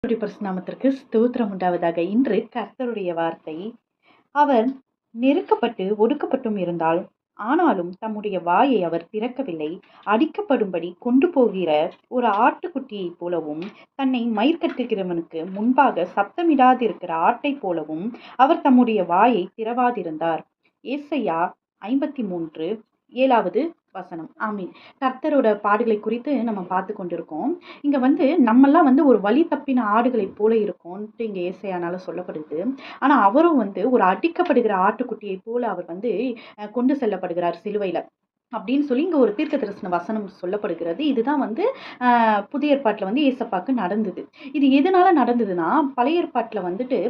கர்த்தருடைய பரிசுத்த நாமத்திற்கு ஸ்தோத்திரம் உண்டாவதாக. இன்று கர்த்தருடைய வார்த்தை, அவர் நெருக்கப்பட்டு ஒடுக்கப்பட்டும் இருந்தால், ஆனாலும் தம்முடைய வாயை அவர் திறக்கவில்லை. அடிக்கப்படும்படி கொண்டு போகிற ஒரு ஆட்டுக்குட்டியைப் போலவும், தன்னை மயிர்கட்டுகிறவனுக்கு முன்பாக சத்தமிடாதிருக்கிற ஆட்டைப் போலவும் அவர் தம்முடைய வாயை திறவாதிருந்தார். ஏசாயா 53:7 வசனம். ஆமீன். கர்த்தரோட பாடுகளை குறித்து நம்ம பார்த்து கொண்டிருக்கோம். இங்க நம்மெல்லாம் ஒரு வழி தப்பின ஆடுகளைப் போல இருக்கோம்ட்டு இங்க ஏசாயானால சொல்லப்படுது. ஆனா அவரும் ஒரு அடிக்கப்படுகிற ஆட்டுக்குட்டியை போல அவர் கொண்டு செல்லப்படுகிறார் சிலுவையில அப்படின்னு சொல்லி இங்க ஒரு தீர்க்கதரிசன வசனம் சொல்லப்படுகிறது. இதுதான் புதிய ஏற்பாட்டுல ஏசப்பாக்கு நடந்தது. இது எதனால நடந்ததுன்னா, பழைய ஏற்பாட்டுல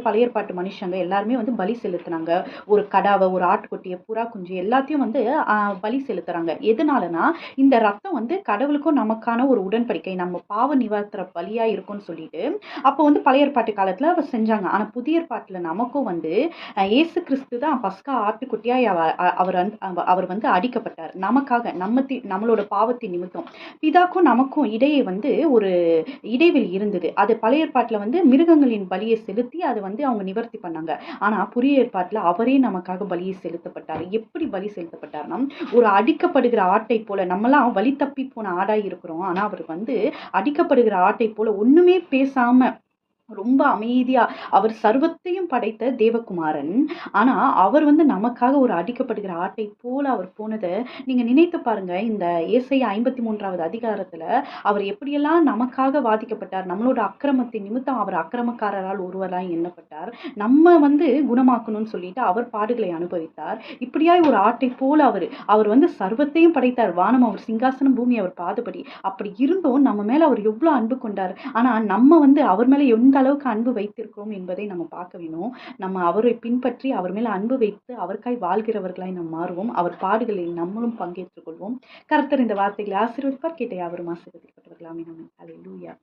பழைய ஏற்பாட்டு மனுஷங்க எல்லாருமே பலி செலுத்தினாங்க. ஒரு கடாவை, ஒரு ஆட்டுக்குட்டியை, புறா குஞ்சு எல்லாத்தையும் பலி செலுத்துறாங்க. எதனாலனா, இந்த ரத்தம் கடவுளுக்கும் நமக்கான ஒரு உடன்படிக்கை, நம்ம பாவ நிவாரண பலியா இருக்கும்னு சொல்லிட்டு அப்போ பழைய ஏற்பாட்டு காலத்துல அவர் செஞ்சாங்க. ஆனா புதிய ஏற்பாட்டுல நமக்கும் இயேசு கிறிஸ்து தான் பஸ்கா ஆட்டுக்குட்டியாய் அவர் அடிக்கப்பட்டார். நமக்காக நம்மளோட பாவத்தின் நிமித்தம் பிதாக்கும் நமக்கும் இடையே ஒரு இடைவெளி இருந்தது. அது பழைய ஏற்பாட்டுல மிருகங்களின் பலியை செலுத்தி அதை அவங்க நிவர்த்தி பண்ணாங்க. ஆனா புதிய ஏற்பாட்டுல அவரே நமக்காக பலியை செலுத்தப்பட்டார். எப்படி பலி செலுத்தப்பட்டார்னா, ஒரு அடிக்கப்படுகிற ஆட்டை போல. நம்மலாம் வழி தப்பி போன ஆடாய் இருக்கிறோம். ஆனா அவர் அடிக்கப்படுகிற ஆட்டை போல ஒண்ணுமே பேசாம ரொம்ப அமைதியா, அவர் சர்வத்தையும் படைத்த தேவகுமாரன். ஆனா அவர் நமக்காக ஒரு அடிக்கப்படுகிற ஆட்டை போல அவர் போனதை நீங்க நினைத்து பாருங்க. இந்த ஏசாயா 53வது அதிகாரத்துல அவர் எப்படியெல்லாம் நமக்காக வாதிக்கப்பட்டார். நம்மளோட அக்கிரமத்தின் நிமித்தம் அவர் அக்கிரமக்காரரால் ஒருவராய் எண்ணப்பட்டார். நம்ம குணமாக்கணும்னு சொல்லிட்டு அவர் பாடுகளை அனுபவித்தார். இப்படியாய் ஒரு ஆட்டை போல அவர் சர்வத்தையும் படைத்தார். வானம் அவர் சிங்காசனம், பூமி அவர் பாதபடி. அப்படி இருந்தும் நம்ம மேல அவர் எவ்வளவு அன்பு கொண்டார். ஆனா நம்ம அவர் மேல எந்த அளவுக்கு அன்பு வைத்திருக்கிறோம் என்பதை நம்ம பார்க்க வேணும். நம்ம அவரை பின்பற்றி அவர் மேல அன்பு வைத்து அவருக்காய் வாழ்கிறவர்களாய் நாம் மாறுவோம். அவர் பாடுகளில் நம்மளும் பங்கேற்றுக் கொள்வோம். கர்த்தர் இந்த வார்த்தைகளை ஆசீர்வதிப்பார். கேட்ட யாவரும் ஆசீர்வதிக்கப்பட்டவர்களாமே. ஆமென். அல்லேலூயா.